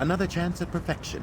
Another chance at perfection.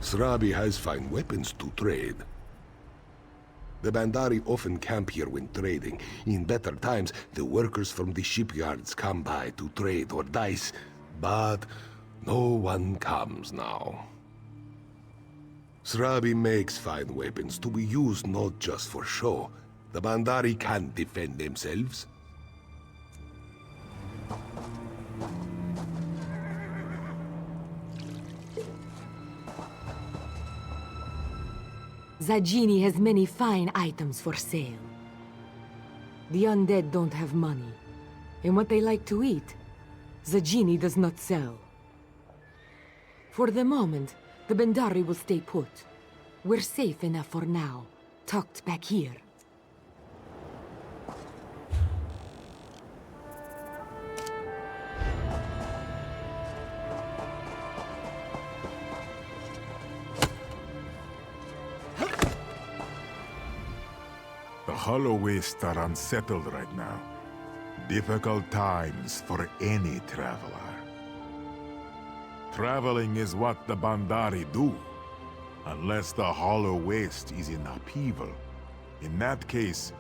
Srabi has fine weapons to trade. The Bandari often camp here when trading. In better times, the workers from the shipyards come by to trade or dice, but no one comes now. Srabi makes fine weapons to be used not just for show. The Bandari can't defend themselves. Zajini has many fine items for sale. The undead don't have money, and what they like to eat, Zajini does not sell. For the moment, the Bandari will stay put. We're safe enough for now, tucked back here. The Hollow Wastes are unsettled right now. Difficult times for any traveler. Traveling is what the Bandari do, unless the Hollow Waste is in upheaval. In that case,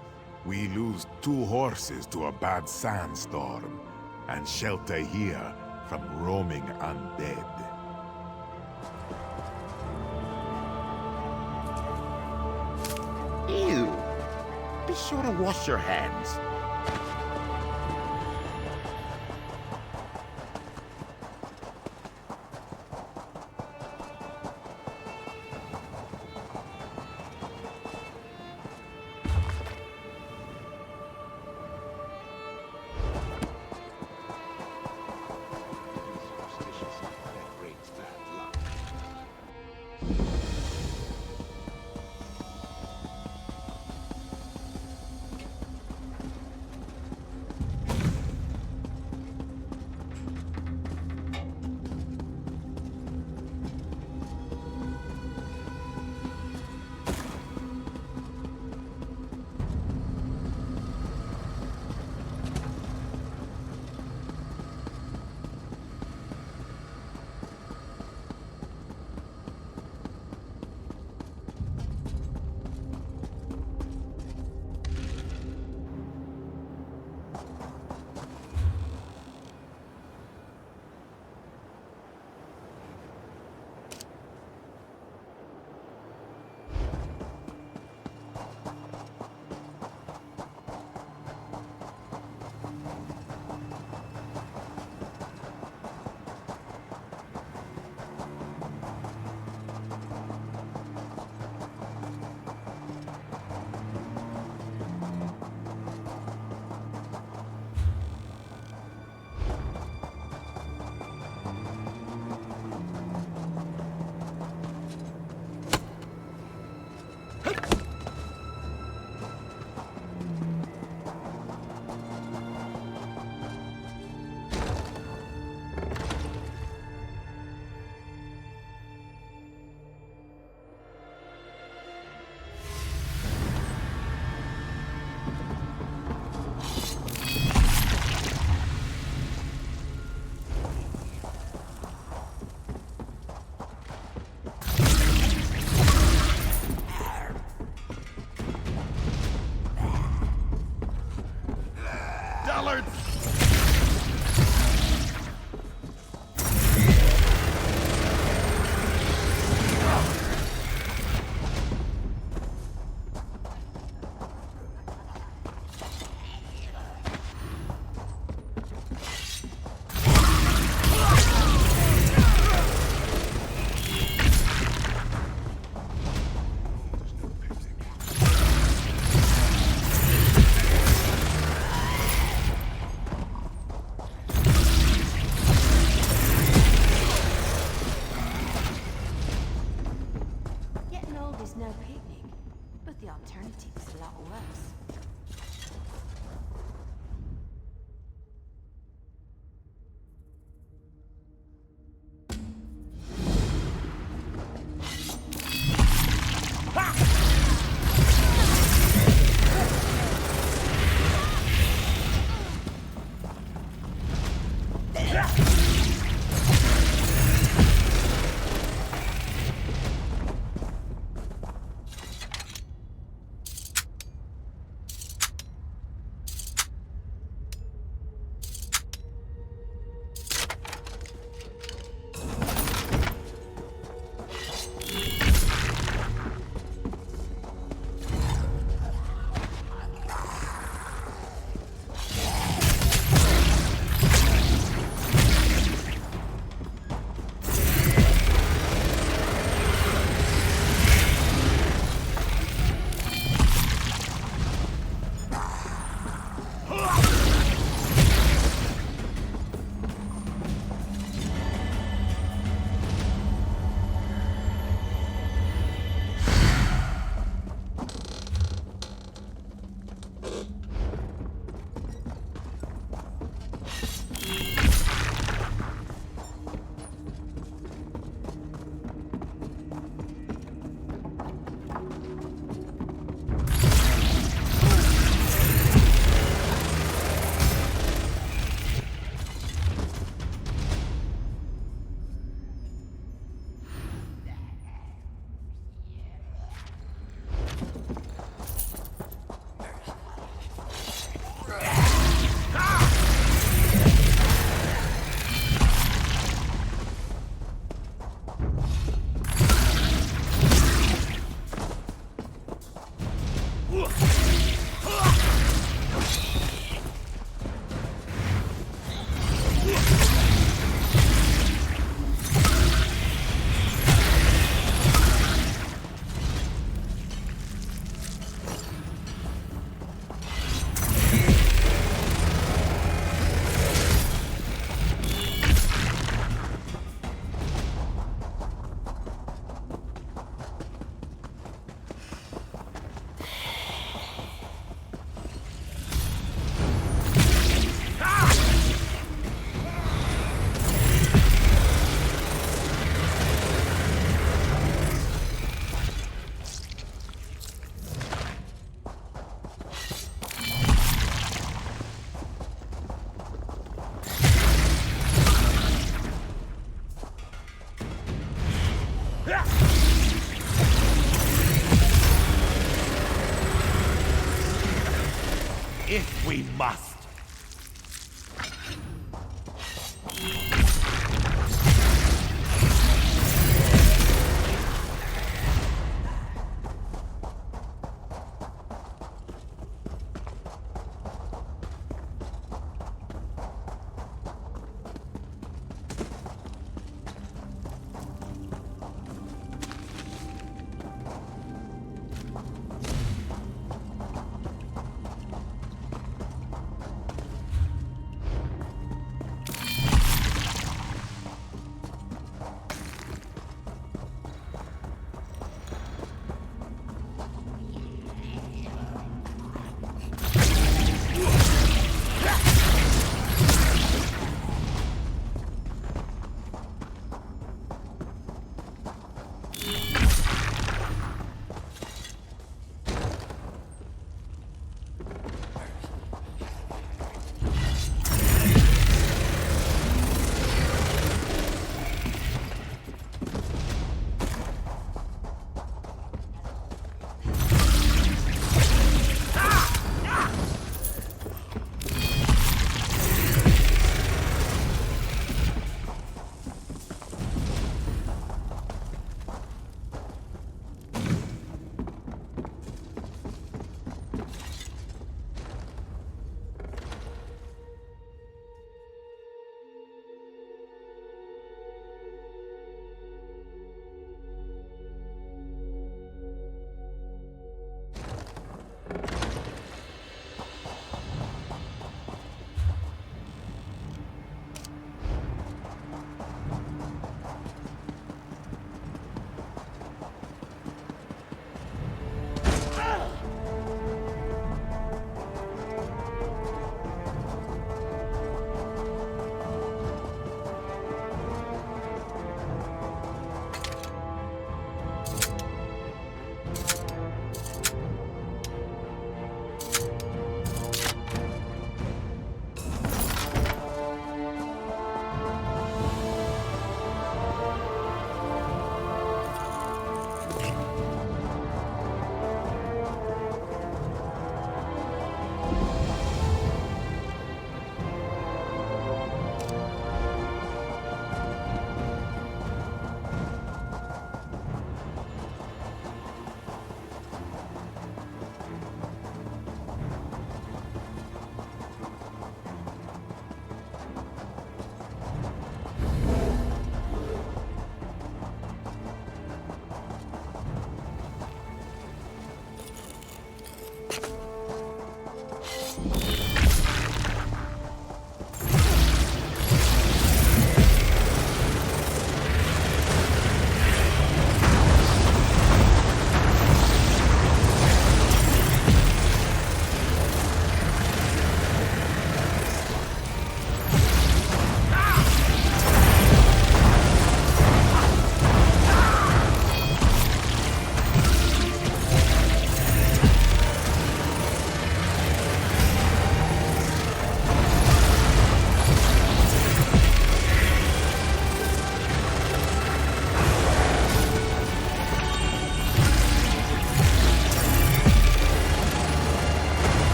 we lose 2 horses to a bad sandstorm, and shelter here from roaming undead. Ew! Be sure to wash your hands. We must.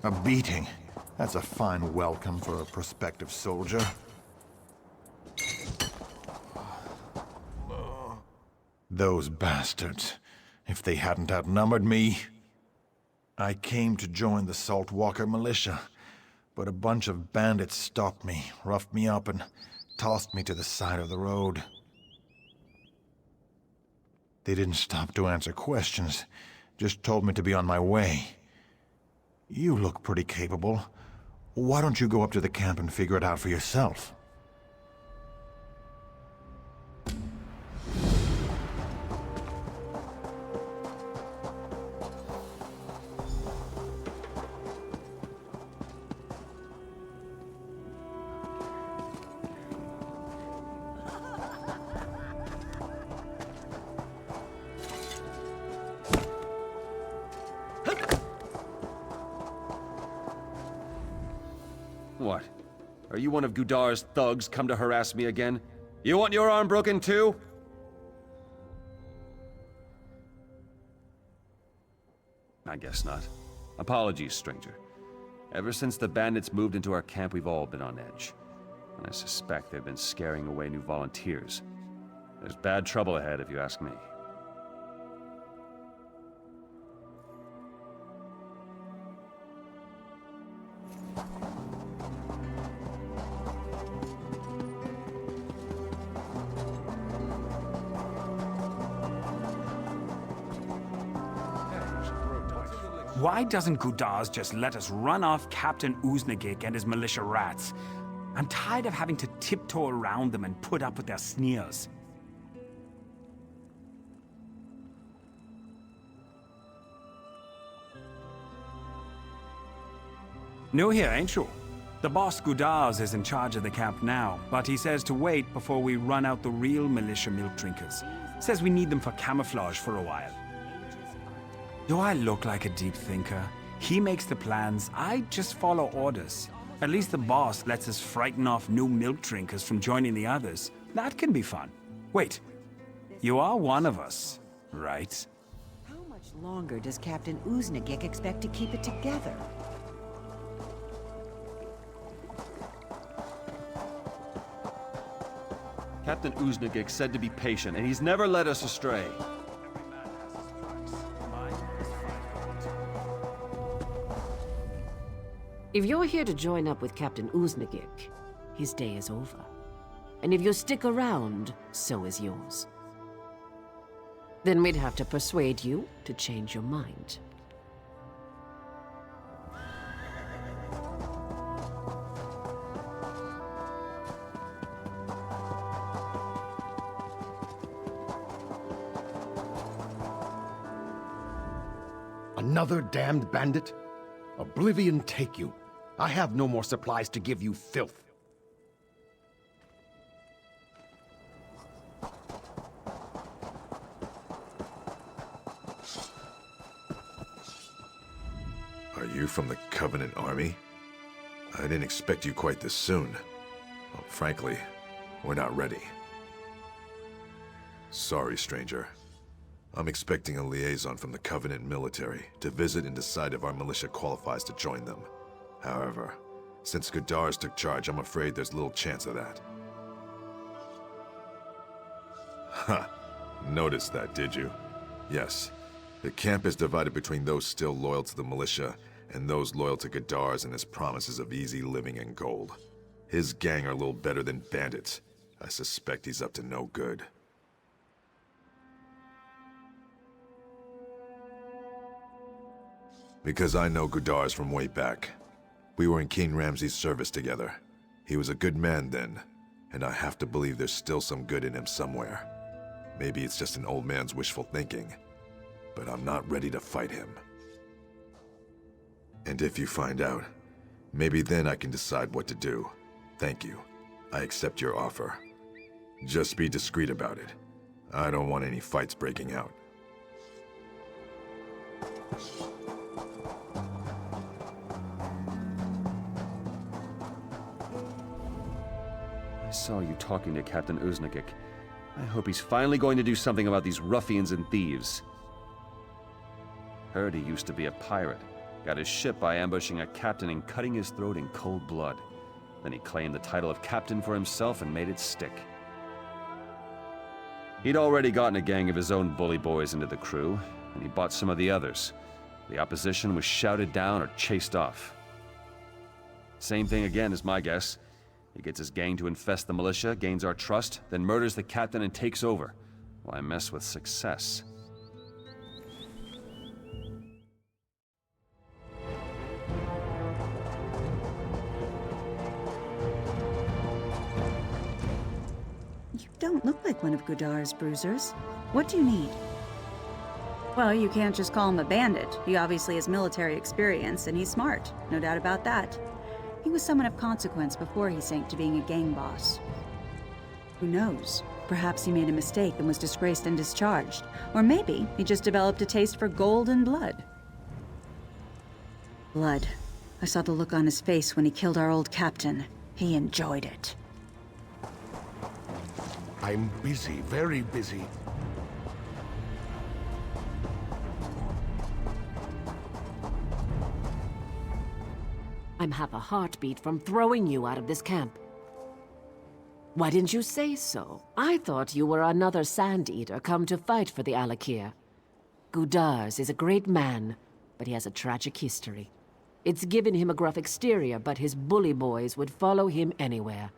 A beating. That's a fine welcome for a prospective soldier. Those bastards. If they hadn't outnumbered me... I came to join the Saltwalker militia, but a bunch of bandits stopped me, roughed me up, and tossed me to the side of the road. They didn't stop to answer questions, just told me to be on my way. You look pretty capable. Why don't you go up to the camp and figure it out for yourself? What? Are you one of Gudar's thugs come to harass me again? You want your arm broken too? I guess not. Apologies, stranger. Ever since the bandits moved into our camp, we've all been on edge. And I suspect they've been scaring away new volunteers. There's bad trouble ahead, if you ask me. Why doesn't Gudars just let us run off Captain Uznagik and his militia rats? I'm tired of having to tiptoe around them and put up with their sneers. New here, ain't you? The boss Gudars is in charge of the camp now, but he says to wait before we run out the real militia milk drinkers. Says we need them for camouflage for a while. Do I look like a deep thinker? He makes the plans, I just follow orders. At least the boss lets us frighten off new milk drinkers from joining the others. That can be fun. Wait, you are one of us, right? How much longer does Captain Uznagik expect to keep it together? Captain Uznagik said to be patient, and he's never led us astray. If you're here to join up with Captain Uznagik, his day is over. And if you stick around, so is yours. Then we'd have to persuade you to change your mind. Another damned bandit? Oblivion take you. I have no more supplies to give you, filth. Are you from the Covenant Army? I didn't expect you quite this soon. Well, frankly, we're not ready. Sorry, stranger. I'm expecting a liaison from the Covenant military to visit and decide if our militia qualifies to join them. However, since Gudars took charge, I'm afraid there's little chance of that. Ha! Noticed that, did you? Yes. The camp is divided between those still loyal to the militia and those loyal to Gudars and his promises of easy living and gold. His gang are a little better than bandits. I suspect he's up to no good. Because I know Gudars from way back. We were in King Ramsay's service together. He was a good man then, and I have to believe there's still some good in him somewhere. Maybe it's just an old man's wishful thinking, but I'm not ready to fight him. And if you find out, maybe then I can decide what to do. Thank you. I accept your offer. Just be discreet about it. I don't want any fights breaking out. I saw you talking to Captain Uznagik. I hope he's finally going to do something about these ruffians and thieves. Heard he used to be a pirate. Got his ship by ambushing a captain and cutting his throat in cold blood. Then he claimed the title of captain for himself and made it stick. He'd already gotten a gang of his own bully boys into the crew, and he bought some of the others. The opposition was shouted down or chased off. Same thing again is my guess. He gets his gang to infest the militia, gains our trust, then murders the captain and takes over. Why mess with success? You don't look like one of Gudar's bruisers. What do you need? Well, you can't just call him a bandit. He obviously has military experience, and he's smart. No doubt about that. He was someone of consequence before he sank to being a gang boss. Who knows? Perhaps he made a mistake and was disgraced and discharged. Or maybe he just developed a taste for gold and blood. Blood. I saw the look on his face when he killed our old captain. He enjoyed it. I'm busy, very busy. I'm half a heartbeat from throwing you out of this camp. Why didn't you say so? I thought you were another Sand Eater come to fight for the Alik'r. Gudars is a great man, but he has a tragic history. It's given him a gruff exterior, but his bully boys would follow him anywhere.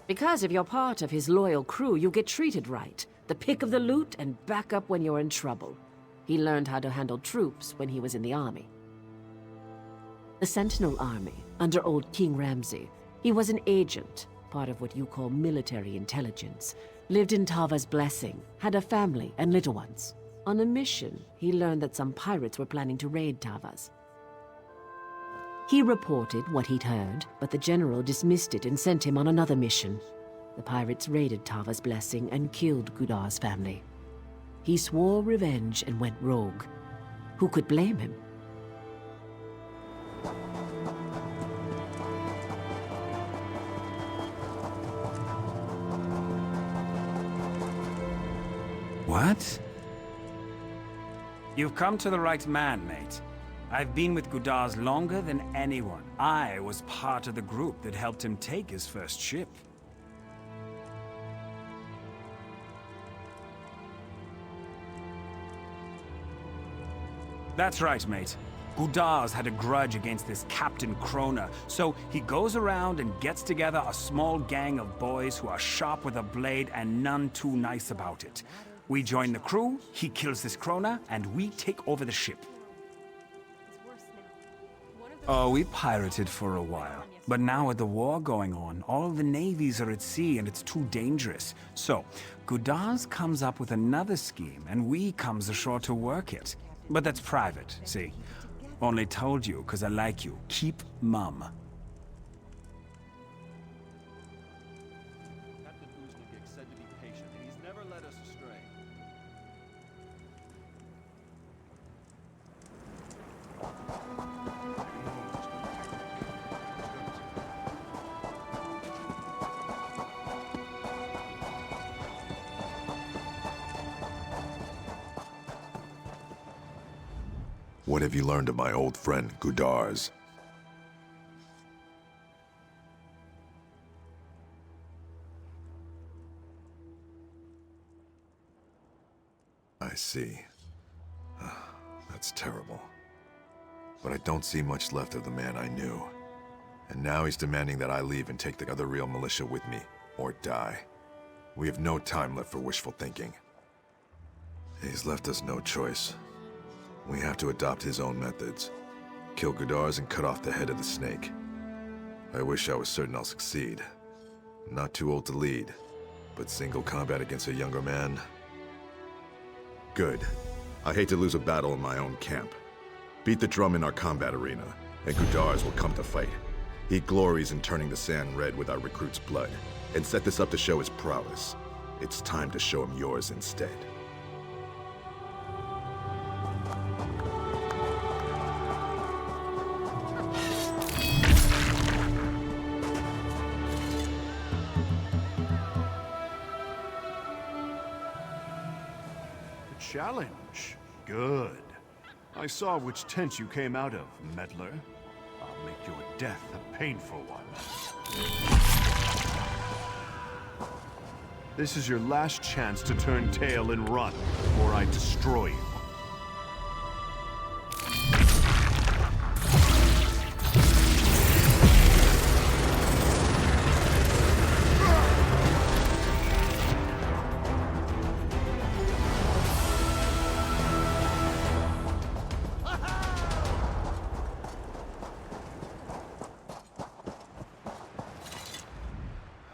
Because if you're part of his loyal crew, you get treated right. The pick of the loot and back up when you're in trouble. He learned how to handle troops when he was in the army. The Sentinel Army, under old King Ramsay. He was an agent, part of what you call military intelligence. Lived in Tava's Blessing, had a family and little ones. On a mission, he learned that some pirates were planning to raid Tava's. He reported what he'd heard, but the general dismissed it and sent him on another mission. The pirates raided Tava's Blessing and killed Gudar's family. He swore revenge and went rogue. Who could blame him? What? You've come to the right man, mate. I've been with Gudars longer than anyone. I was part of the group that helped him take his first ship. That's right, mate. Gudars had a grudge against this Captain Krona, so he goes around and gets together a small gang of boys who are sharp with a blade and none too nice about it. We join the crew, he kills this Krona, and we take over the ship. Oh, we pirated for a while. But now with the war going on, all the navies are at sea and it's too dangerous. So, Gudars comes up with another scheme and we comes ashore to work it. But that's private, see? Only told you because I like you. Keep mum. Captain Uznagik said to be patient, and he's never led us astray. What have you learned of my old friend, Gudars? I see. That's terrible. But I don't see much left of the man I knew. And now he's demanding that I leave and take the other real militia with me, or die. We have no time left for wishful thinking. He's left us no choice. We have to adopt his own methods. Kill Gudars and cut off the head of the snake. I wish I was certain I'll succeed. I'm not too old to lead, but single combat against a younger man? Good. I hate to lose a battle in my own camp. Beat the drum in our combat arena, and Gudars will come to fight. He glories in turning the sand red with our recruits' blood, and set this up to show his prowess. It's time to show him yours instead. Challenge. Good. I saw which tent you came out of, meddler. I'll make your death a painful one. This is your last chance to turn tail and run, before I destroy you.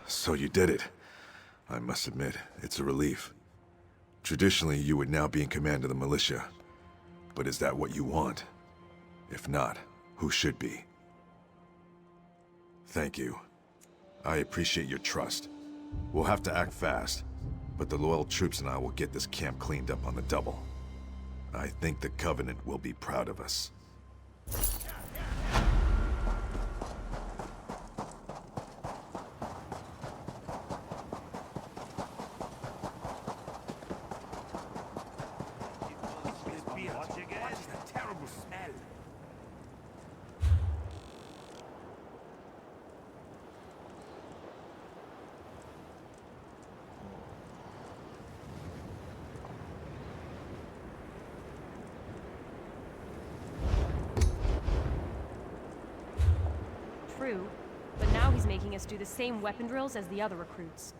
So you did it. I must admit, it's a relief. Traditionally, you would now be in command of the militia. But is that what you want? If not, who should be? Thank you. I appreciate your trust. We'll have to act fast, but the loyal troops and I will get this camp cleaned up on the double. I think the Covenant will be proud of us. True, but now he's making us do the same weapon drills as the other recruits.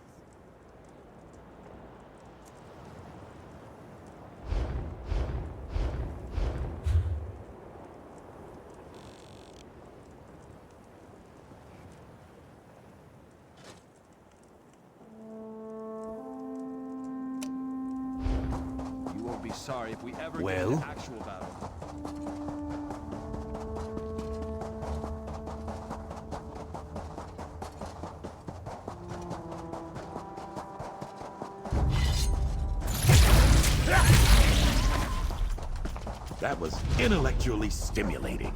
You won't be sorry if we ever get into actual battle. That was intellectually stimulating.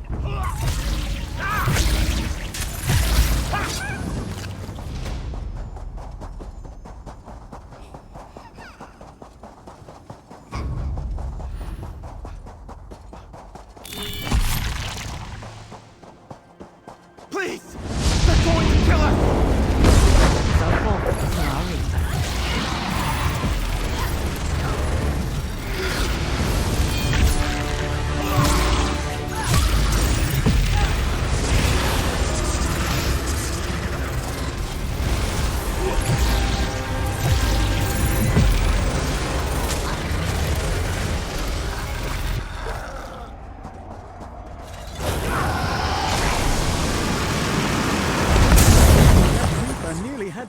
Please! They're going to kill us!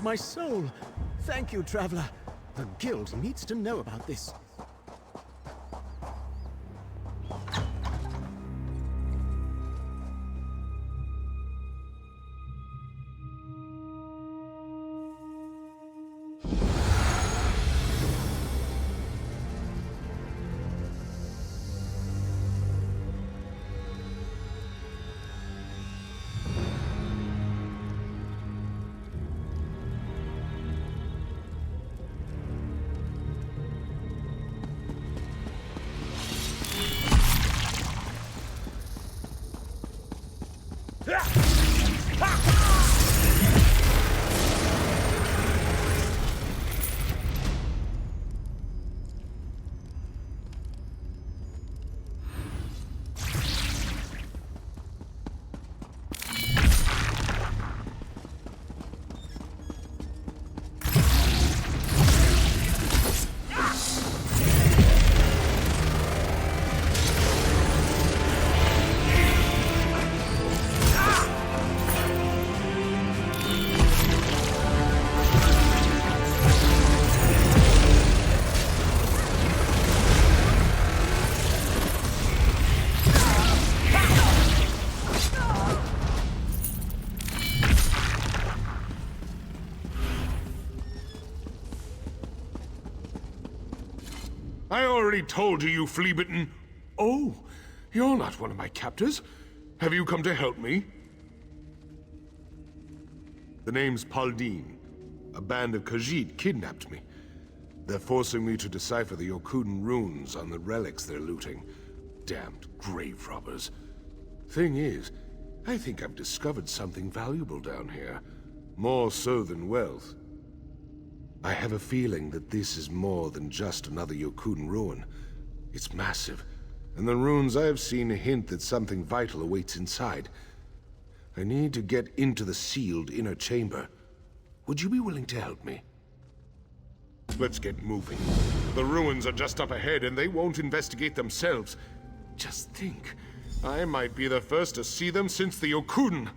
My soul. Thank you, Traveler. The Guild needs to know about this. I already told you, you flea-bitten. Oh, you're not one of my captors. Have you come to help me? The name's Paldine. A band of Khajiit kidnapped me. They're forcing me to decipher the Yokuden runes on the relics they're looting. damned grave robbers. Thing is, I think I've discovered something valuable down here. More so than wealth. I have a feeling that this is more than just another Yokuden ruin. It's massive, and the ruins I have seen hint that something vital awaits inside. I need to get into the sealed inner chamber. Would you be willing to help me? Let's get moving. The ruins are just up ahead, and they won't investigate themselves. Just think, I might be the first to see them since the Yokuden.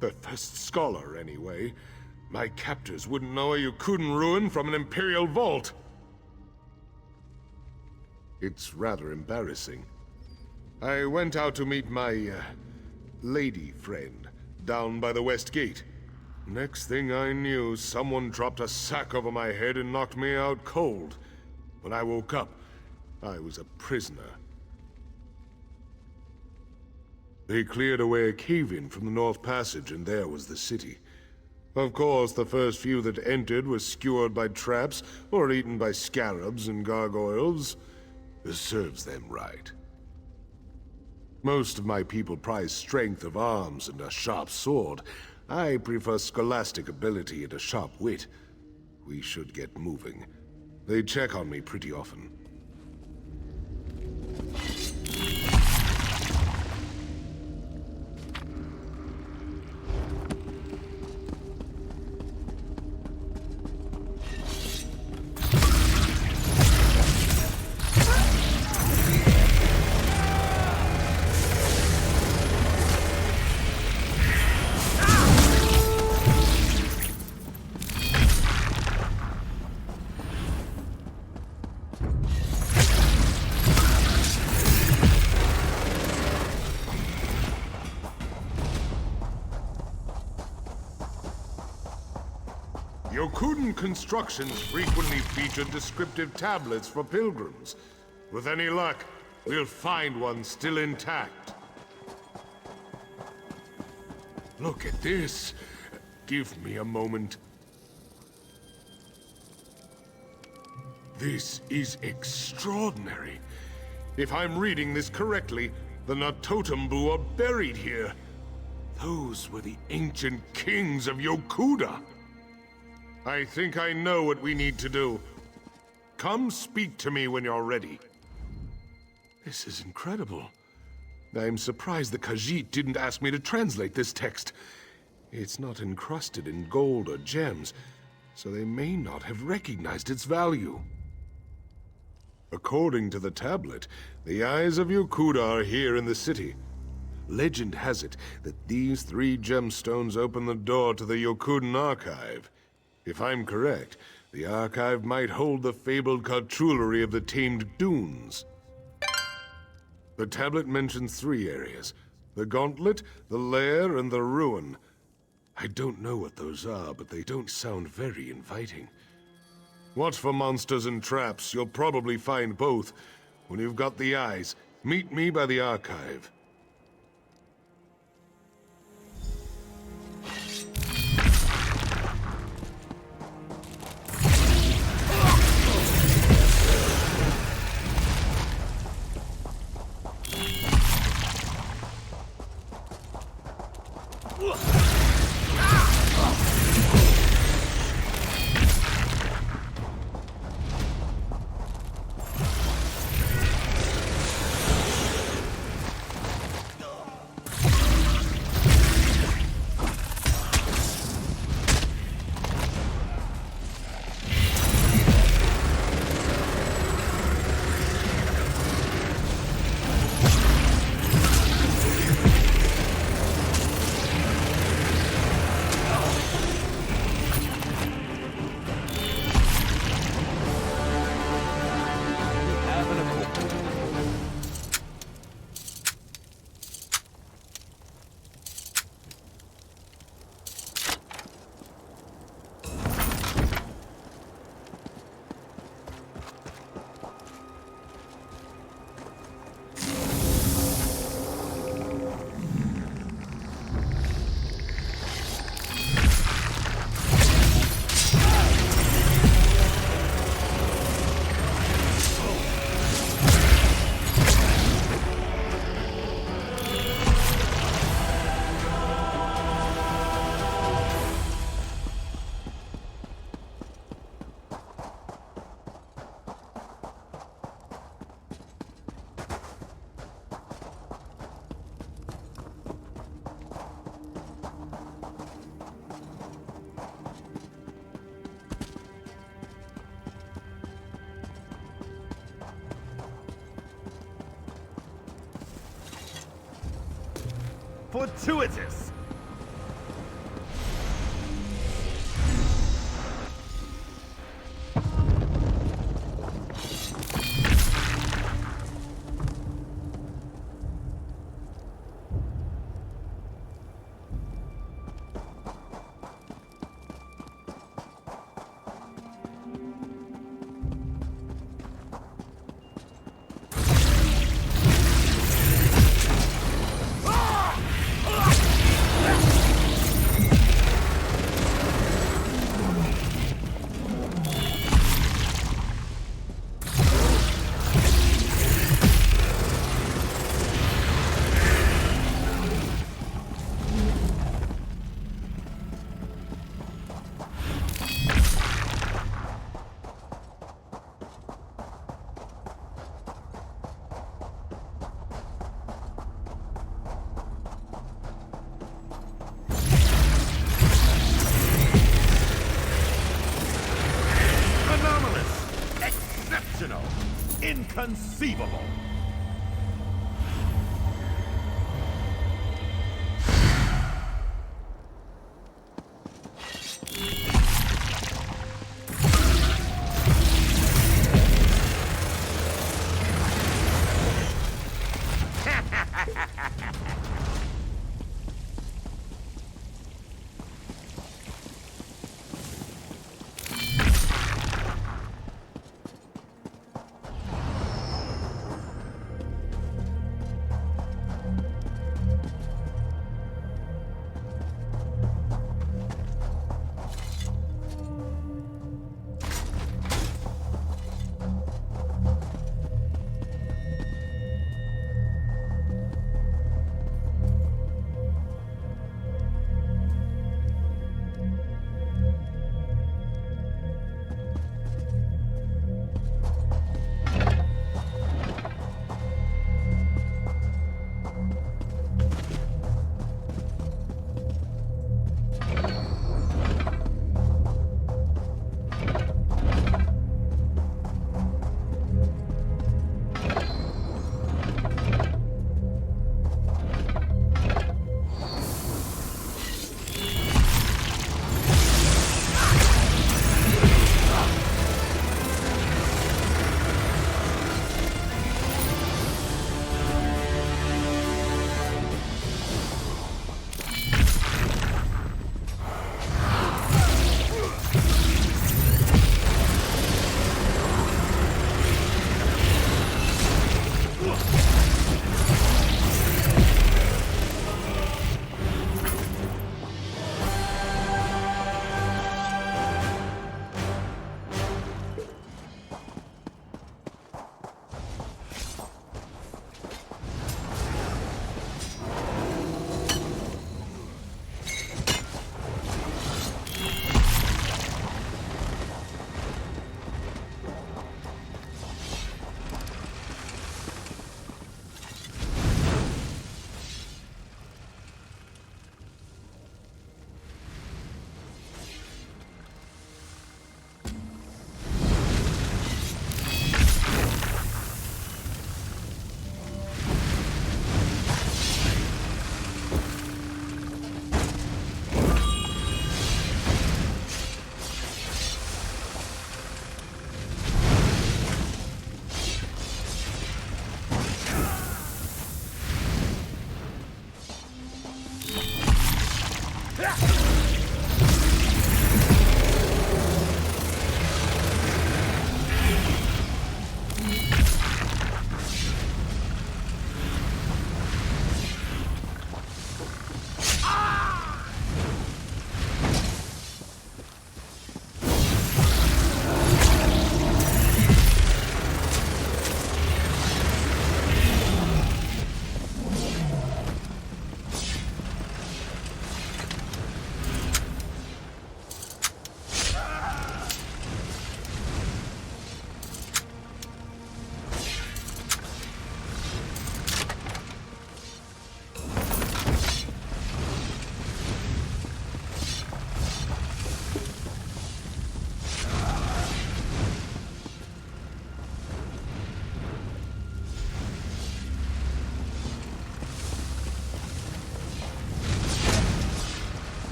The first scholar, anyway. My captors wouldn't know a Yokuden ruin from an Imperial vault. It's rather embarrassing. I went out to meet my, lady friend, down by the West Gate. Next thing I knew, someone dropped a sack over my head and knocked me out cold. When I woke up, I was a prisoner. They cleared away a cave-in from the North Passage, and there was the city. Of course, the first few that entered were skewered by traps or eaten by scarabs and gargoyles. This serves them right. Most of my people prize strength of arms and a sharp sword. I prefer scholastic ability and a sharp wit. We should get moving. They check on me pretty often. Yokuden constructions frequently feature descriptive tablets for pilgrims. With any luck, we'll find one still intact. Look at this. Give me a moment. This is extraordinary. If I'm reading this correctly, the Natotembu are buried here. Those were the ancient kings of Yokuda. I think I know what we need to do. Come speak to me when you're ready. This is incredible. I'm surprised the Khajiit didn't ask me to translate this text. It's not encrusted in gold or gems, so they may not have recognized its value. According to the tablet, the eyes of Yokuda are here in the city. Legend has it that these 3 gemstones open the door to the Yokuden archive. If I'm correct, the archive might hold the fabled cartulary of the tamed dunes. The tablet mentions 3 areas: the gauntlet, the lair, and the ruin. I don't know what those are, but they don't sound very inviting. Watch for monsters and traps. You'll probably find both. When you've got the eyes, meet me by the archive. fortuitous. Inconceivable!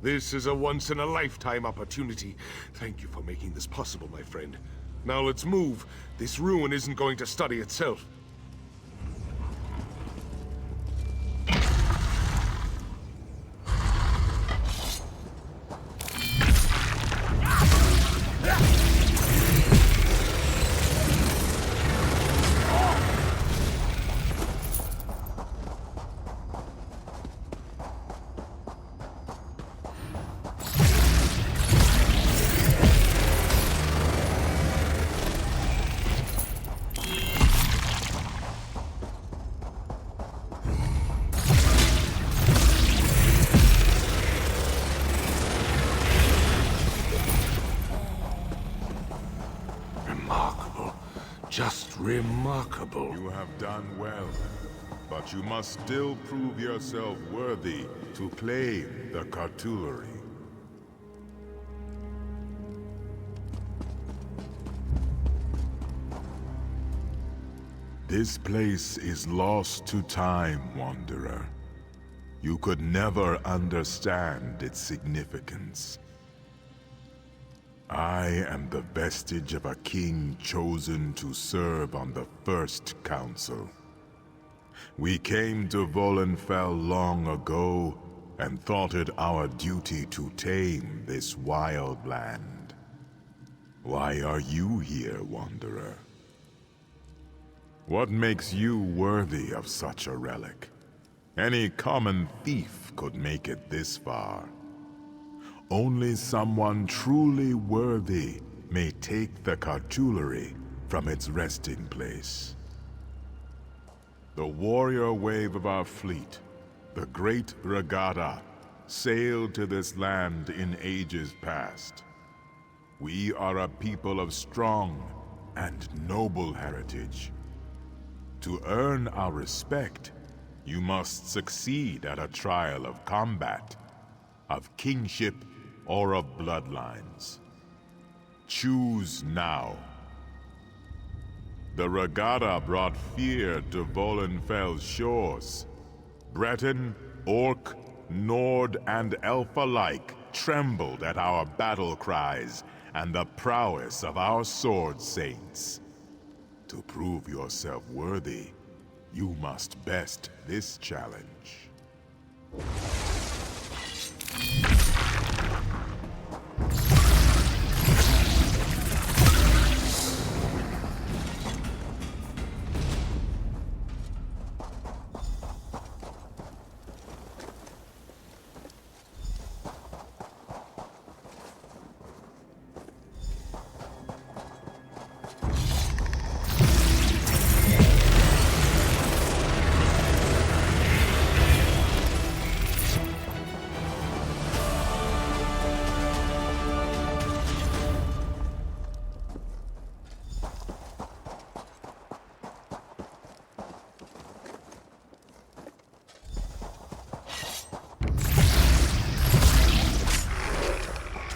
This is a once-in-a-lifetime opportunity. Thank you for making this possible, my friend. Now let's move. This ruin isn't going to study itself. Just remarkable. You have done well, but you must still prove yourself worthy to claim the cartulary. This place is lost to time, Wanderer. You could never understand its significance. I am the vestige of a king chosen to serve on the First Council. We came to Volenfell long ago and thought it our duty to tame this wild land. Why are you here, Wanderer? What makes you worthy of such a relic? Any common thief could make it this far. Only someone truly worthy may take the cartulary from its resting place. The warrior wave of our fleet, the Great Regatta, sailed to this land in ages past. We are a people of strong and noble heritage. To earn our respect, you must succeed at a trial of combat, of kingship, or of bloodlines. Choose now. The Regatta brought fear to Volenfell's shores. Breton, Orc, Nord, and Elf alike trembled at our battle cries and the prowess of our sword saints. To prove yourself worthy, you must best this challenge.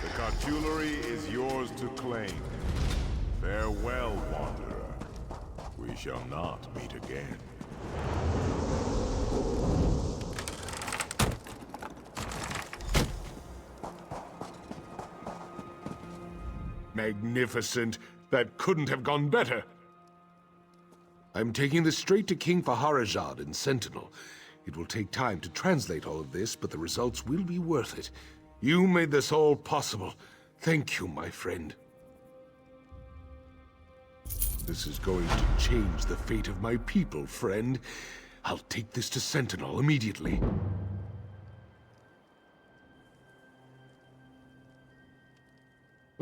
The cartulary is yours to claim. Farewell, Wanderer. We shall not meet again. Magnificent. That couldn't have gone better. I'm taking this straight to King Faharajad in Sentinel. It will take time to translate all of this, but the results will be worth it. You made this all possible. Thank you, my friend. This is going to change the fate of my people, friend. I'll take this to Sentinel immediately.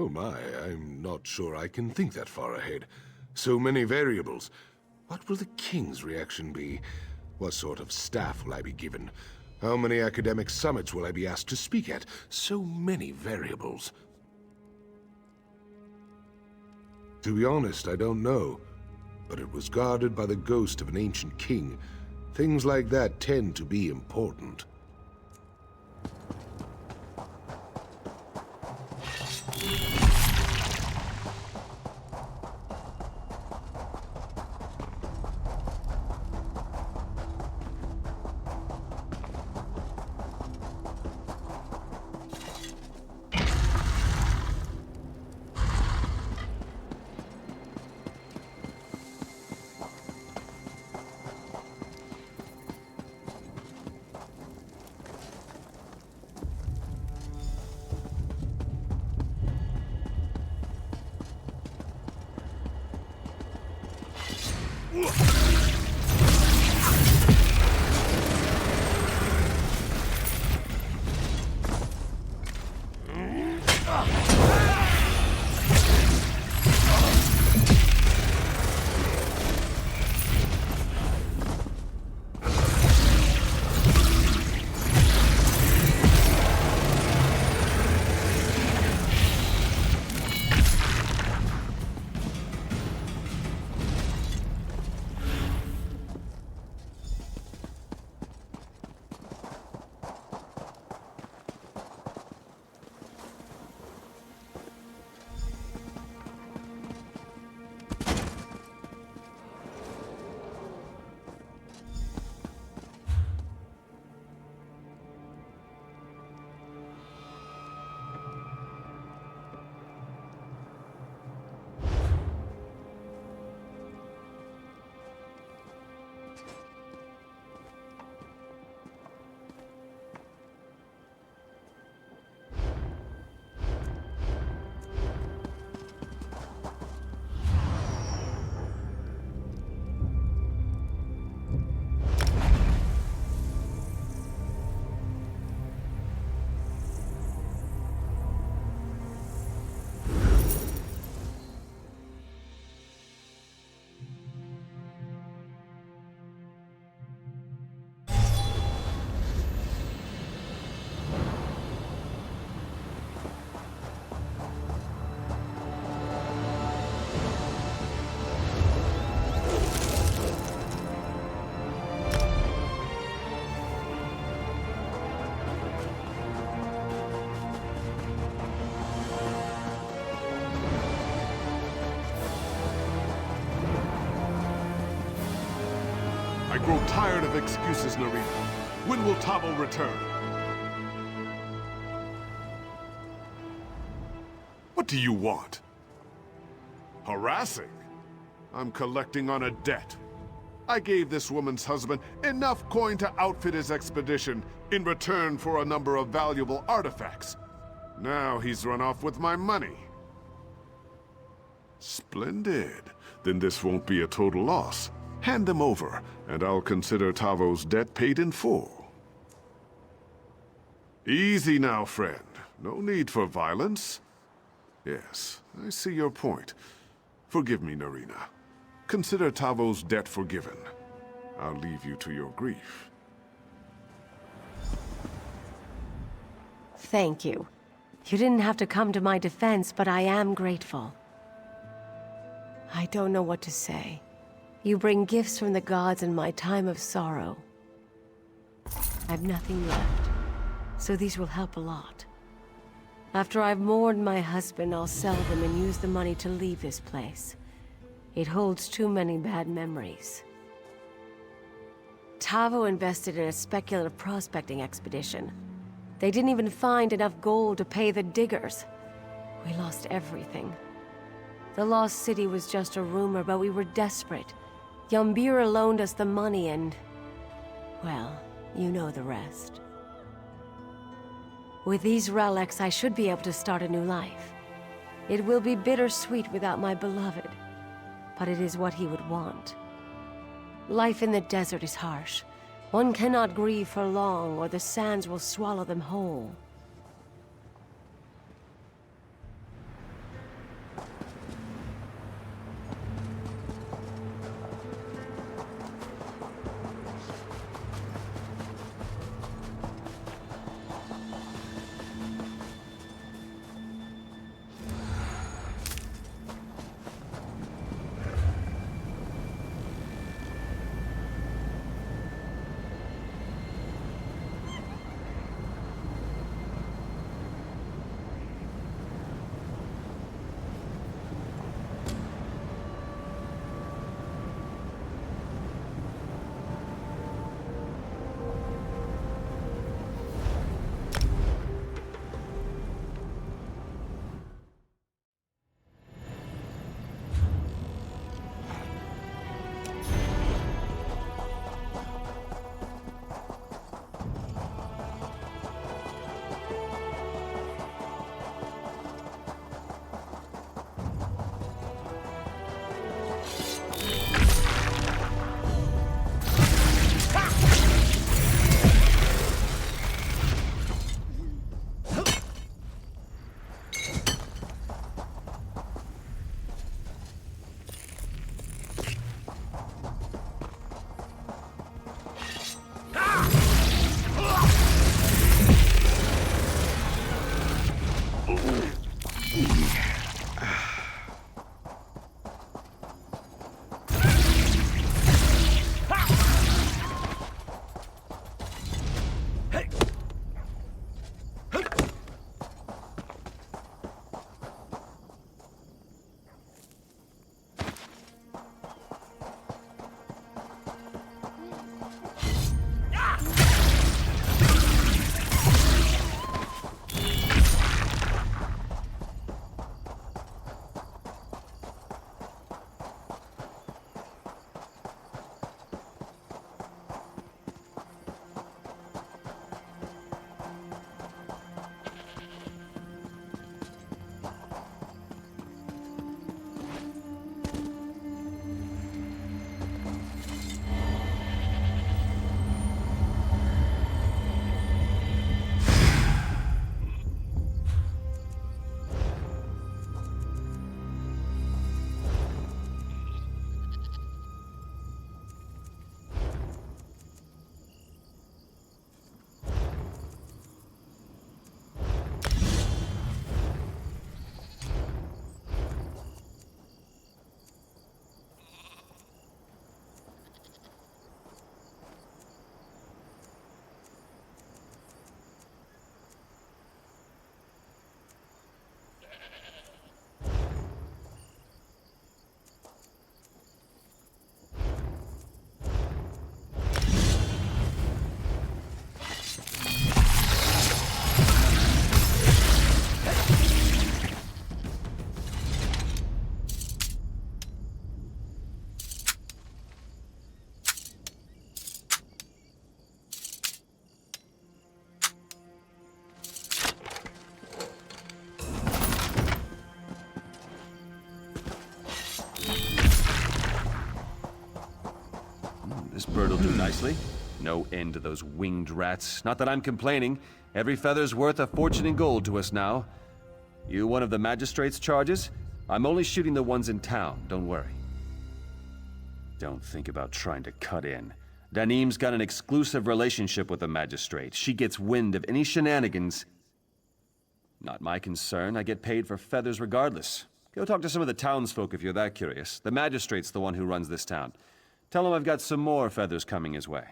Oh my, I'm not sure I can think that far ahead. So many variables. What will the King's reaction be? What sort of staff will I be given? How many academic summits will I be asked to speak at? So many variables. To be honest, I don't know. But it was guarded by the ghost of an ancient king. Things like that tend to be important. I grow tired of excuses, Narita. When will Tavo return? What do you want? Harassing? I'm collecting on a debt. I gave this woman's husband enough coin to outfit his expedition in return for a number of valuable artifacts. Now he's run off with my money. Splendid. Then this won't be a total loss. Hand them over, and I'll consider Tavo's debt paid in full. Easy now, friend. No need for violence. Yes, I see your point. Forgive me, Narina. Consider Tavo's debt forgiven. I'll leave you to your grief. Thank you. You didn't have to come to my defense, but I am grateful. I don't know what to say. You bring gifts from the gods in my time of sorrow. I've nothing left, so these will help a lot. After I've mourned my husband, I'll sell them and use the money to leave this place. It holds too many bad memories. Tavo invested in a speculative prospecting expedition. They didn't even find enough gold to pay the diggers. We lost everything. The lost city was just a rumor, but we were desperate. Yambira loaned us the money and... well, you know the rest. With these relics, I should be able to start a new life. It will be bittersweet without my beloved, but it is what he would want. Life in the desert is harsh. One cannot grieve for long, or the sands will swallow them whole. This bird will do nicely. No end to those winged rats. Not that I'm complaining. Every feather's worth a fortune in gold to us now. You one of the magistrate's charges? I'm only shooting the ones in town, don't worry. Don't think about trying to cut in. Danim's got an exclusive relationship with the magistrate. She gets wind of any shenanigans. Not my concern. I get paid for feathers regardless. Go talk to some of the townsfolk if you're that curious. The magistrate's the one who runs this town. Tell him I've got some more feathers coming his way.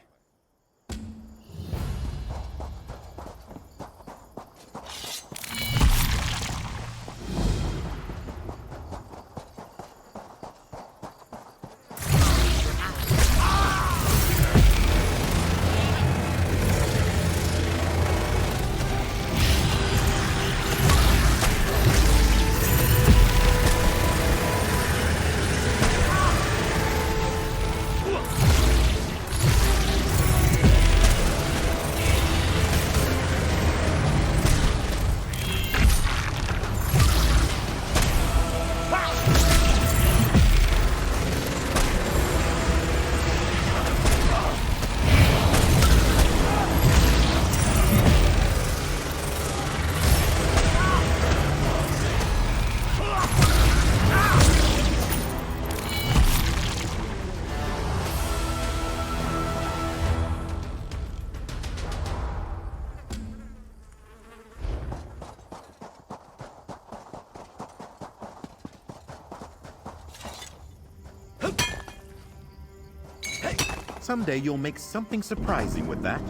Someday you'll make something surprising with that.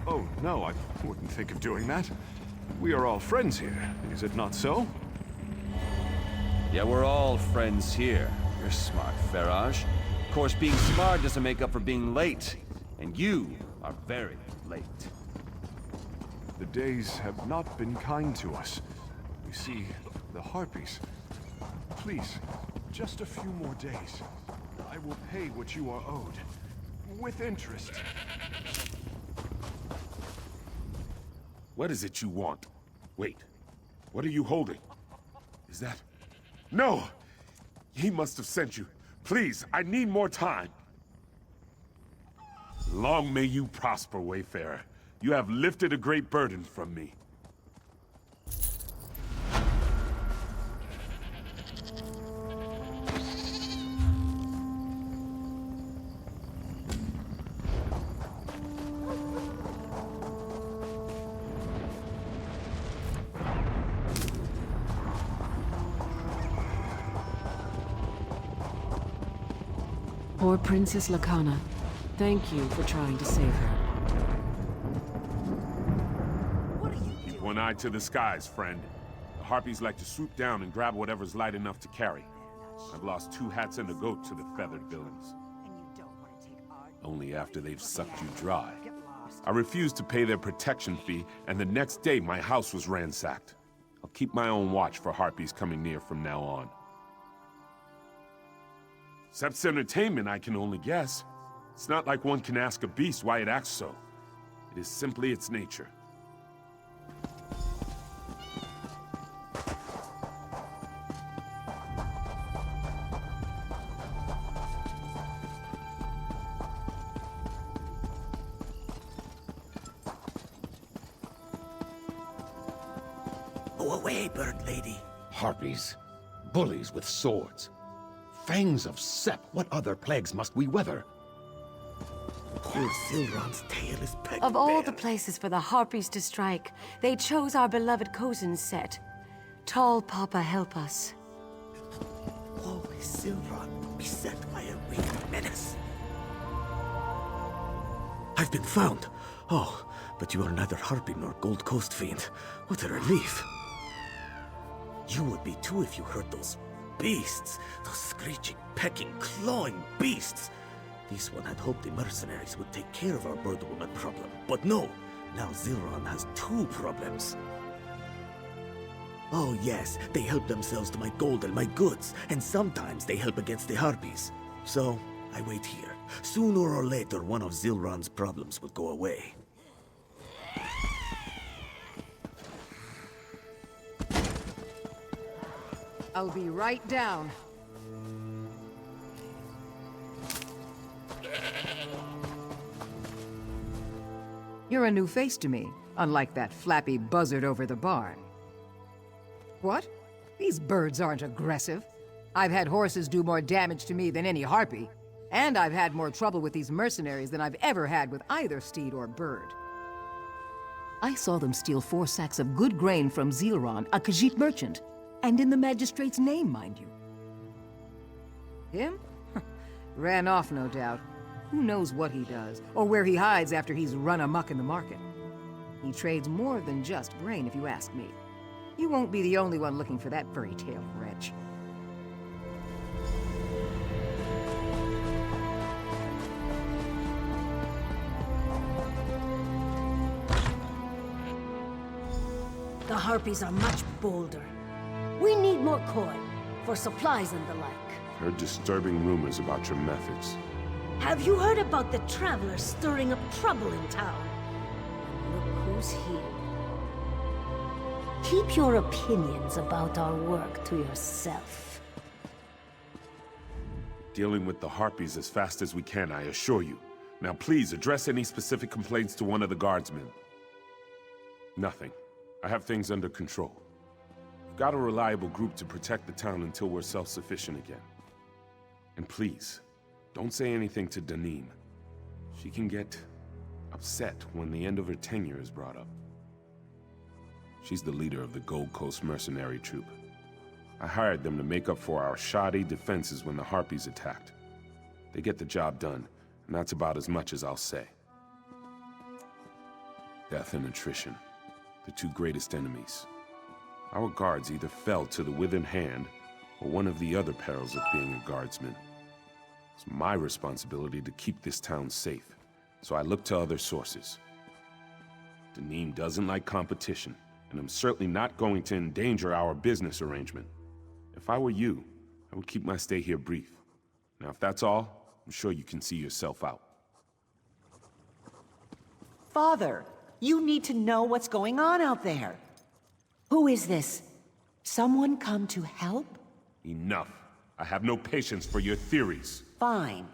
Oh, no, I wouldn't think of doing that. We are all friends here, is it not so? Yeah, we're all friends here. You're smart, Farage. Of course, being smart doesn't make up for being late. And you are very late. The days have not been kind to us. You see, the Harpies. Please, just a few more days. I will pay what you are owed. With interest. What is it you want? Wait, what are you holding? Is that... No! He must have sent you. Please, I need more time. Long may you prosper, Wayfarer. You have lifted a great burden from me. Poor Princess Lacana. Thank you for trying to save her. Keep one eye to the skies, friend. The Harpies like to swoop down and grab whatever's light enough to carry. I've lost 2 hats and a goat to the feathered villains. Only after they've sucked you dry. I refused to pay their protection fee, and the next day my house was ransacked. I'll keep my own watch for Harpies coming near from now on. Sep's entertainment, I can only guess. It's not like one can ask a beast why it acts so. It is simply its nature. Go away, bird lady. Harpies. Bullies with swords. Fangs of Sep, what other plagues must we weather? Poor Zilron's tail is pegged Of all bare. the places for the Harpies to strike, they chose our beloved Cozen's set. Tall Papa, help us. Always Zilron, beset by a winged menace. I've been found. Oh, but you are neither Harpy nor Gold Coast fiend. What a relief. You would be too if you heard those beasts. Those screeching, pecking, clawing beasts. This one had hoped the mercenaries would take care of our bird woman problem. But no, now Zilron has 2 problems. Oh yes, they help themselves to my gold and my goods, and sometimes they help against the Harpies. So, I wait here. Sooner or later, one of Zilron's problems will go away. I'll be right down. You're a new face to me, unlike that flappy buzzard over the barn. What? These birds aren't aggressive. I've had horses do more damage to me than any harpy, and I've had more trouble with these mercenaries than I've ever had with either steed or bird. I saw them steal 4 sacks of good grain from Zilron, a Khajiit merchant, and in the magistrate's name, mind you. Him? Ran off, no doubt. Who knows what he does, or where he hides after he's run amok in the market. He trades more than just grain, if you ask me. You won't be the only one looking for that fairy-tale wretch. The Harpies are much bolder. We need more coin, for supplies and the like. Heard disturbing rumors about your methods. Have you heard about the travelers stirring up trouble in town? And look who's here. Keep your opinions about our work to yourself. Dealing with the Harpies as fast as we can, I assure you. Now please, address any specific complaints to one of the guardsmen. Nothing. I have things under control. We've got a reliable group to protect the town until we're self-sufficient again. And please, don't say anything to Danim. She can get upset when the end of her tenure is brought up. She's the leader of the Gold Coast mercenary troop. I hired them to make up for our shoddy defenses when the Harpies attacked. They get the job done, and that's about as much as I'll say. Death and attrition, the 2 greatest enemies. Our guards either fell to the withered hand, or one of the other perils of being a guardsman. It's my responsibility to keep this town safe, so I look to other sources. Danim doesn't like competition, and I'm certainly not going to endanger our business arrangement. If I were you, I would keep my stay here brief. Now, if that's all, I'm sure you can see yourself out. Father, you need to know what's going on out there. Who is this? Someone come to help? Enough. I have no patience for your theories. Fine.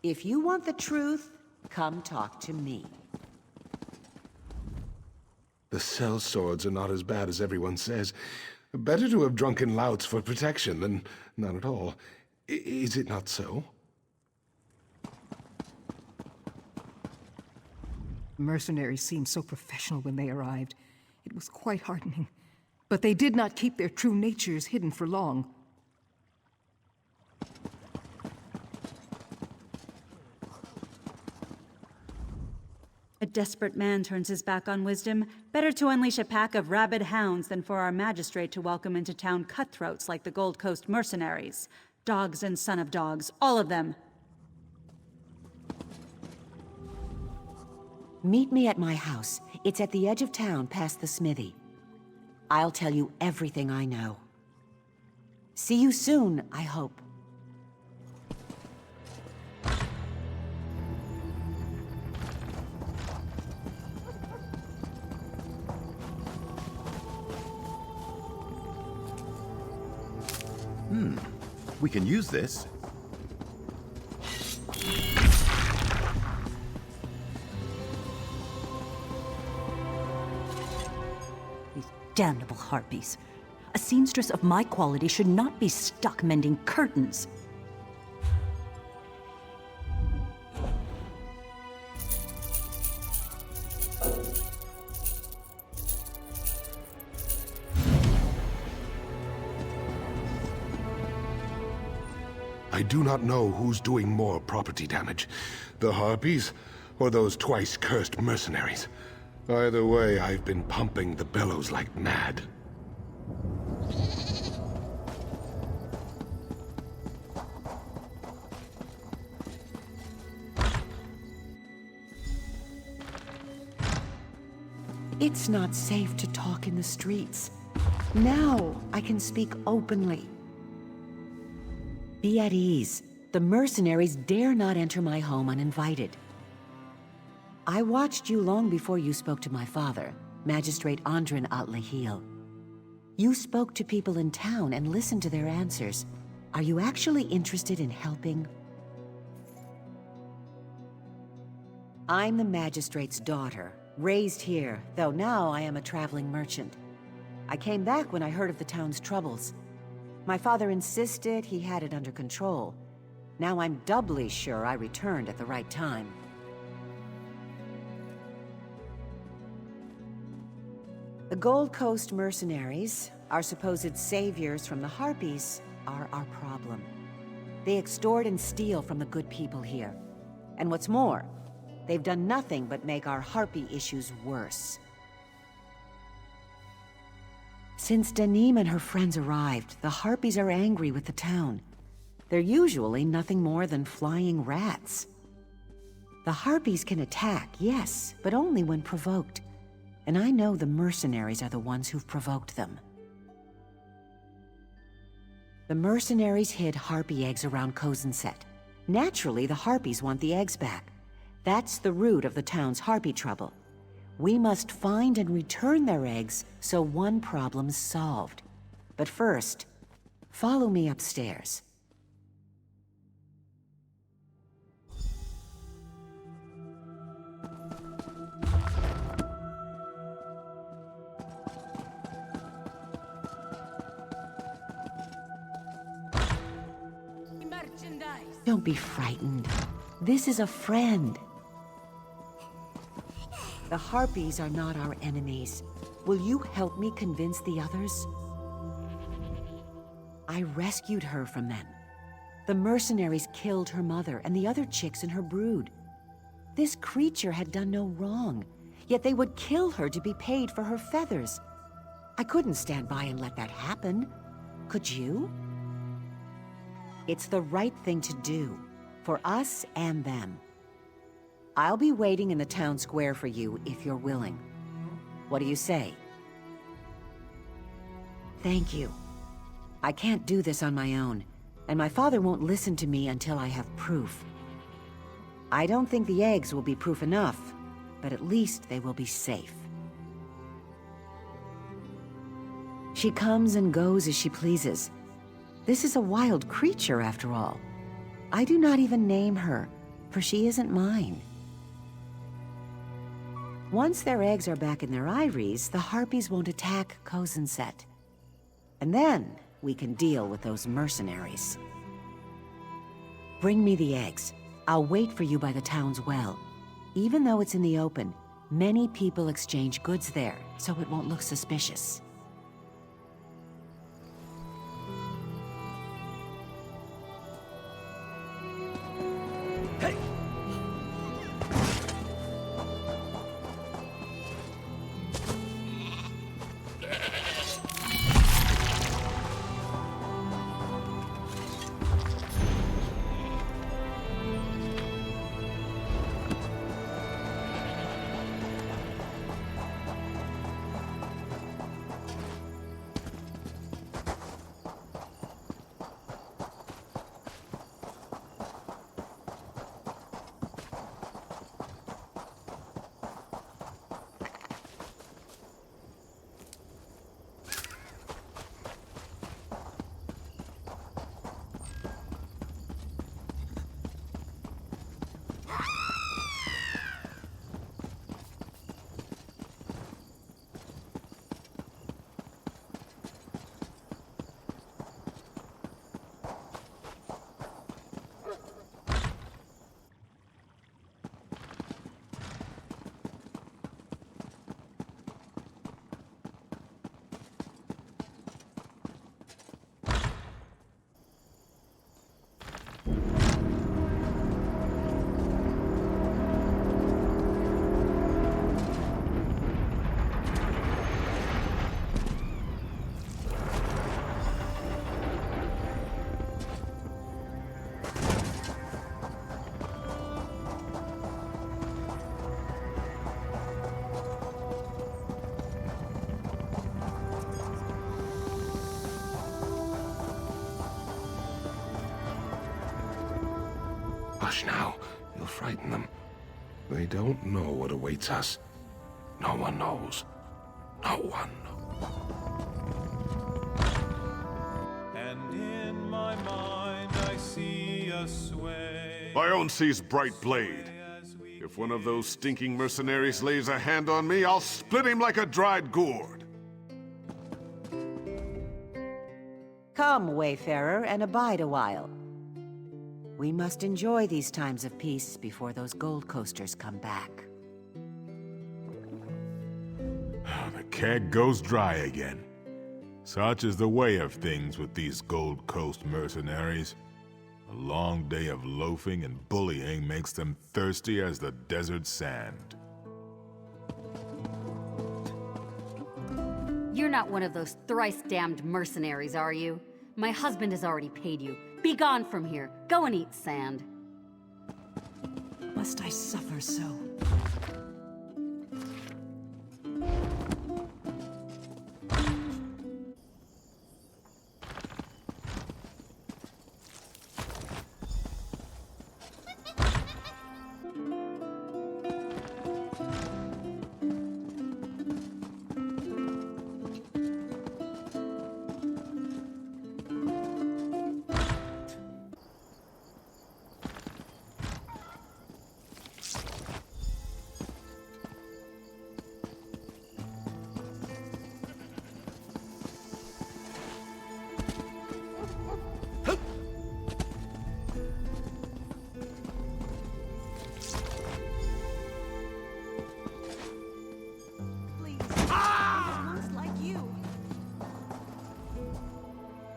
If you want the truth, come talk to me. The sellswords are not as bad as everyone says. Better to have drunken louts for protection than none at all. Is it not so? Mercenaries seemed so professional when they arrived. It was quite heartening. But they did not keep their true natures hidden for long. A desperate man turns his back on wisdom. Better to unleash a pack of rabid hounds than for our magistrate to welcome into town cutthroats like the Gold Coast mercenaries. Dogs and son of dogs, all of them. Meet me at my house. It's at the edge of town, past the smithy. I'll tell you everything I know. See you soon, I hope. We can use this. These damnable harpies. A seamstress of my quality should not be stuck mending curtains. I do not know who's doing more property damage, the Harpies or those twice-cursed mercenaries. Either way, I've been pumping the bellows like mad. It's not safe to talk in the streets. Now I can speak openly. Be at ease. The mercenaries dare not enter my home uninvited. I watched you long before you spoke to my father, Magistrate Andrin Alik'r. You spoke to people in town and listened to their answers. Are you actually interested in helping? I'm the magistrate's daughter, raised here, though now I am a traveling merchant. I came back when I heard of the town's troubles. My father insisted he had it under control. Now I'm doubly sure I returned at the right time. The Gold Coast mercenaries, our supposed saviors from the Harpies, are our problem. They extort and steal from the good people here. And what's more, they've done nothing but make our Harpy issues worse. Since Danim and her friends arrived, the Harpies are angry with the town. They're usually nothing more than flying rats. The Harpies can attack, yes, but only when provoked. And I know the mercenaries are the ones who've provoked them. The mercenaries hid Harpy eggs around Kozenset. Naturally, the Harpies want the eggs back. That's the root of the town's Harpy trouble. We must find and return their eggs so one problem's solved. But first, follow me upstairs. Don't be frightened. This is a friend. The Harpies are not our enemies. Will you help me convince the others? I rescued her from them. The mercenaries killed her mother and the other chicks in her brood. This creature had done no wrong, yet they would kill her to be paid for her feathers. I couldn't stand by and let that happen. Could you? It's the right thing to do, for us and them. I'll be waiting in the town square for you if you're willing. What do you say? Thank you. I can't do this on my own, and my father won't listen to me until I have proof. I don't think the eggs will be proof enough, but at least they will be safe. She comes and goes as she pleases. This is a wild creature, after all. I do not even name her, for she isn't mine. Once their eggs are back in their eyries, the Harpies won't attack Kozenset. And then we can deal with those mercenaries. Bring me the eggs. I'll wait for you by the town's well. Even though it's in the open, many people exchange goods there, so it won't look suspicious. Hush now. You'll frighten them. They don't know what awaits us. No one knows. No one knows. And in my mind I see a sway. Bionce's bright blade. If one of those stinking mercenaries lays a hand on me, I'll split him like a dried gourd. Come, Wayfarer, and abide a while. We must enjoy these times of peace before those gold coasters come back. The keg goes dry again. Such is the way of things with these Gold Coast mercenaries. A long day of loafing and bullying makes them thirsty as the desert sand. You're not one of those thrice-damned mercenaries, are you? My husband has already paid you. Be gone from here. Go and eat sand. Must I suffer so?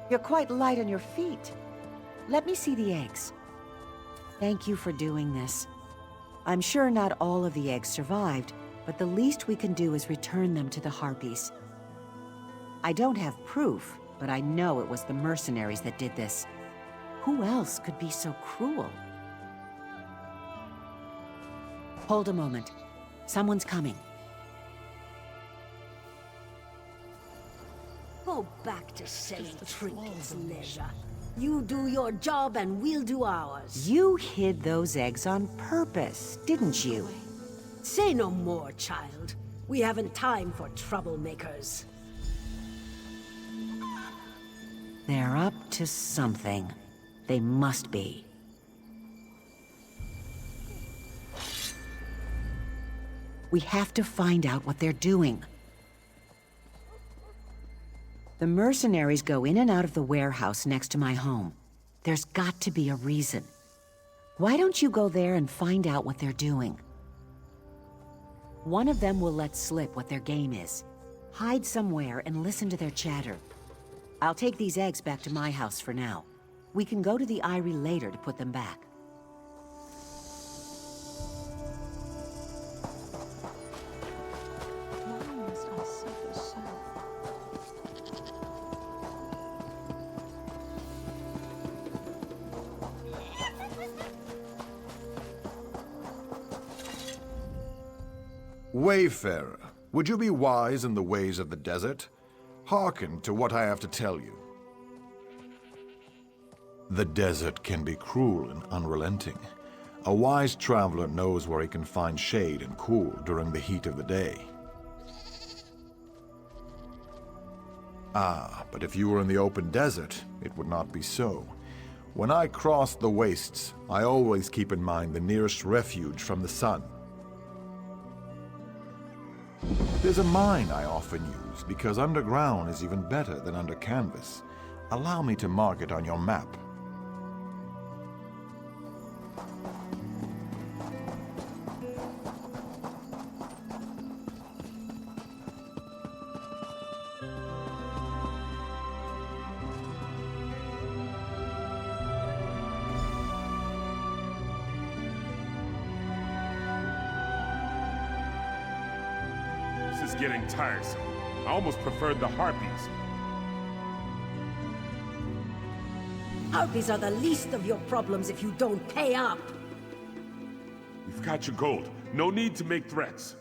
You're quite light on your feet. Let me see the eggs. Thank you for doing this. I'm sure not all of the eggs survived, but the least we can do is return them to the Harpies. I don't have proof, but I know it was the mercenaries that did this. Who else could be so cruel? Hold a moment. Someone's coming. Go back to selling trinkets, leisure. You do your job and we'll do ours. You hid those eggs on purpose, didn't you? Say no more, child. We haven't time for troublemakers. They're up to something. They must be. We have to find out what they're doing. The mercenaries go in and out of the warehouse next to my home. There's got to be a reason. Why don't you go there and find out what they're doing? One of them will let slip what their game is. Hide somewhere and listen to their chatter. I'll take these eggs back to my house for now. We can go to the Eyrie later to put them back. Wayfarer, would you be wise in the ways of the desert? Hearken to what I have to tell you. The desert can be cruel and unrelenting. A wise traveler knows where he can find shade and cool during the heat of the day. Ah, but if you were in the open desert, it would not be so. When I cross the wastes, I always keep in mind the nearest refuge from the sun. There's a mine I often use, because underground is even better than under canvas. Allow me to mark it on your map. This is getting tiresome. I almost preferred the Harpies. Harpies are the least of your problems if you don't pay up. You've got your gold. No need to make threats.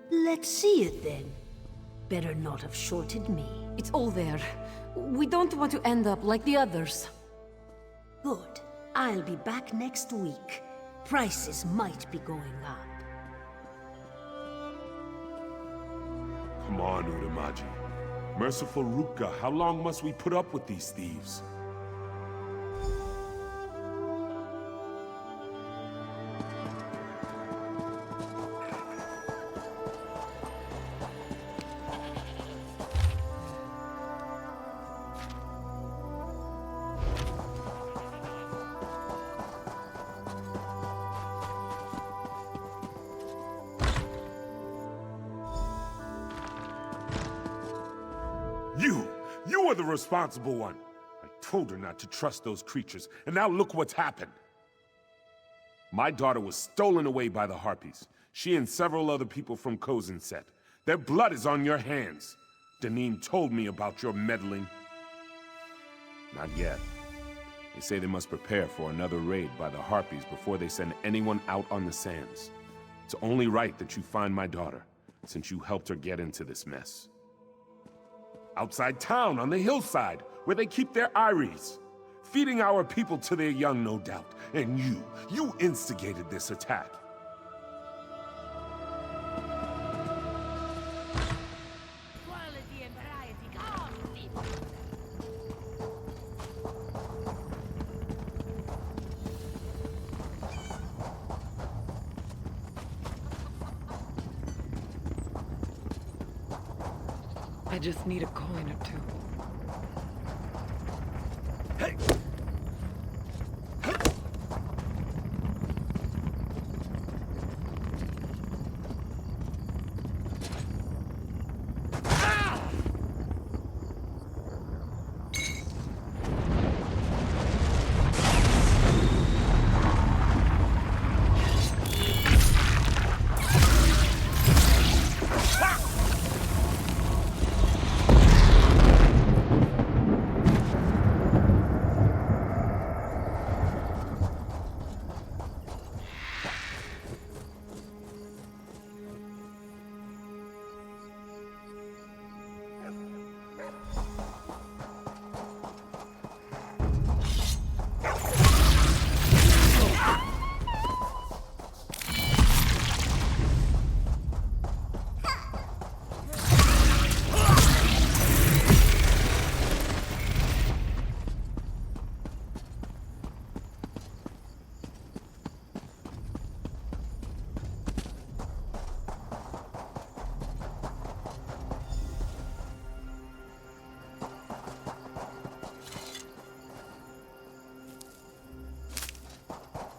Let's see it then. Better not have shorted me. It's all there. We don't want to end up like the others. Good. I'll be back next week. prices might be going up. Come on, Uramaji. Merciful Ruka, how long must we put up with these thieves? You are the responsible one. I told her not to trust those creatures, and now look what's happened. My daughter was stolen away by the Harpies. She and several other people from Kozenset. Their blood is on your hands. Deneen told me about your meddling. Not yet. They say they must prepare for another raid by the Harpies before they send anyone out on the sands. It's only right that you find my daughter, since you helped her get into this mess. Outside town, on the hillside, where they keep their eyries. Feeding our people to their young, no doubt. And you instigated this attack. I just need a coin or two. Hey!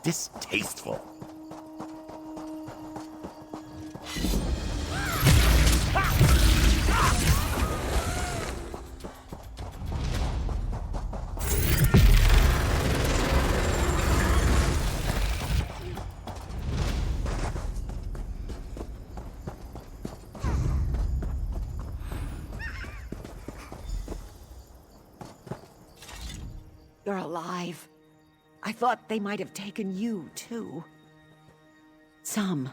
Distasteful. You're alive. I thought they might have taken you, too. Some.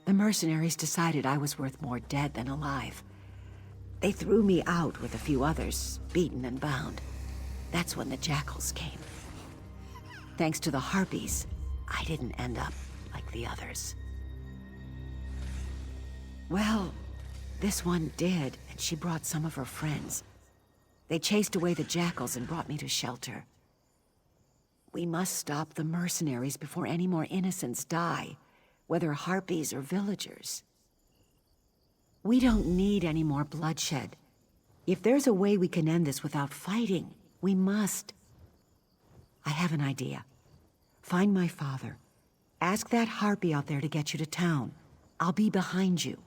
The mercenaries decided I was worth more dead than alive. They threw me out with a few others, beaten and bound. That's when the jackals came. Thanks to the Harpies, I didn't end up like the others. Well, this one did, and she brought some of her friends. They chased away the jackals and brought me to shelter. We must stop the mercenaries before any more innocents die, whether Harpies or villagers. We don't need any more bloodshed. If there's a way we can end this without fighting, we must. I have an idea. Find my father. Ask that Harpy out there to get you to town. I'll be behind you.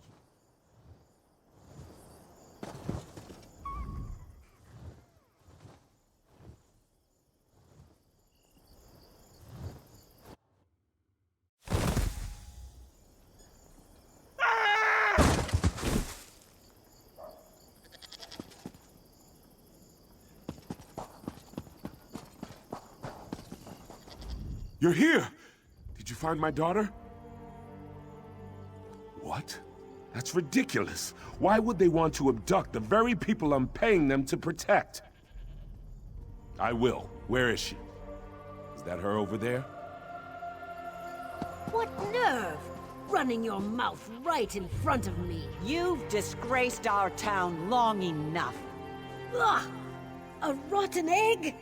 You're here! Did you find my daughter? What? That's ridiculous. Why would they want to abduct the very people I'm paying them to protect? I will. Where is she? Is that her over there? What nerve! Running your mouth right in front of me. You've disgraced our town long enough. Ugh! A rotten egg?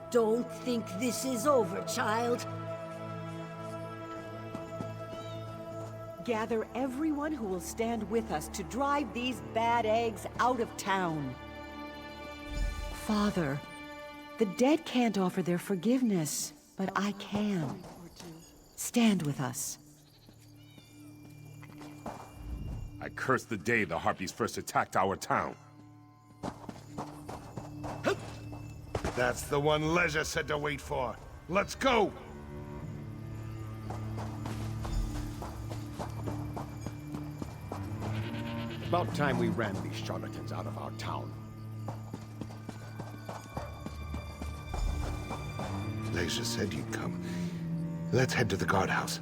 Don't think this is over, child. Gather everyone who will stand with us to drive these bad eggs out of town. Father, the dead can't offer their forgiveness, but I can. Stand with us. I curse the day the Harpies first attacked our town. That's the one Leisure said to wait for. Let's go! About time we ran these charlatans out of our town. Leisure said you'd come. Let's head to the guardhouse.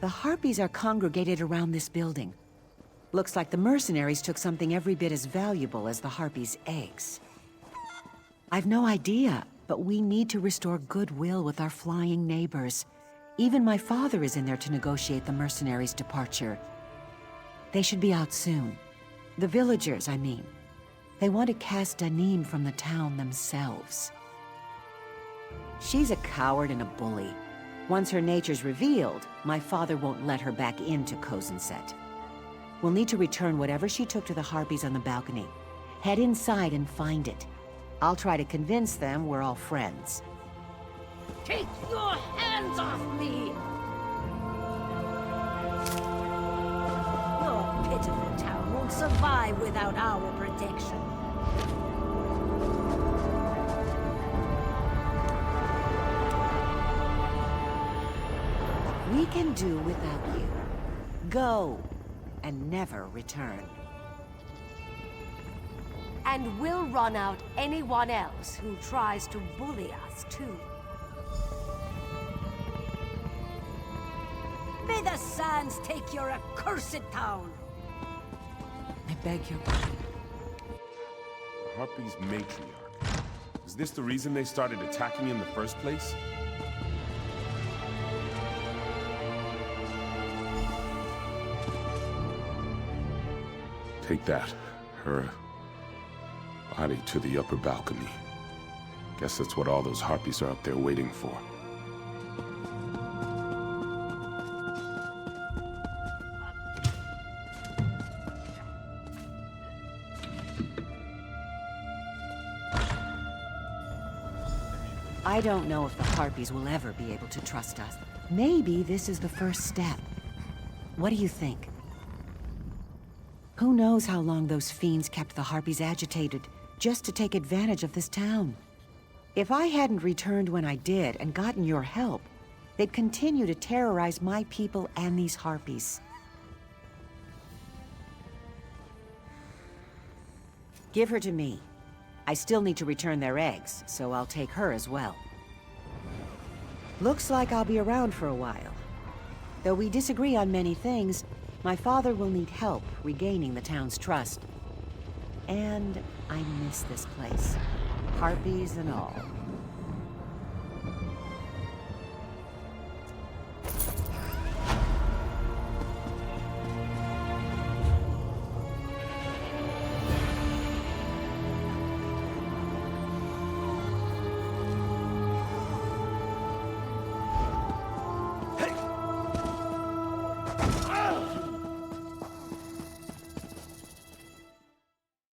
The Harpies are congregated around this building. Looks like the mercenaries took something every bit as valuable as the Harpies' eggs. I've no idea, but we need to restore goodwill with our flying neighbors. Even my father is in there to negotiate the mercenaries' departure. They should be out soon. The villagers, I mean. They want to cast Danim from the town themselves. She's a coward and a bully. Once her nature's revealed, my father won't let her back into Kozenset. We'll need to return whatever she took to the Harpies on the balcony. Head inside and find it. I'll try to convince them we're all friends. Take your hands off me! Your pitiful town won't survive without our protection. We can do without you. Go, and never return. And we'll run out anyone else who tries to bully us, too. May the sands take your accursed town! I beg your The Harpies' matriarch. Is this the reason they started attacking in the first place? Take that. Her body to the upper balcony. Guess that's what all those Harpies are up there waiting for. I don't know if the Harpies will ever be able to trust us. Maybe this is the first step. What do you think? Who knows how long those fiends kept the Harpies agitated, just to take advantage of this town. If I hadn't returned when I did and gotten your help, they'd continue to terrorize my people and these Harpies. Give her to me. I still need to return their eggs, so I'll take her as well. Looks like I'll be around for a while. Though we disagree on many things, my father will need help regaining the town's trust. And I miss this place. Harpies and all.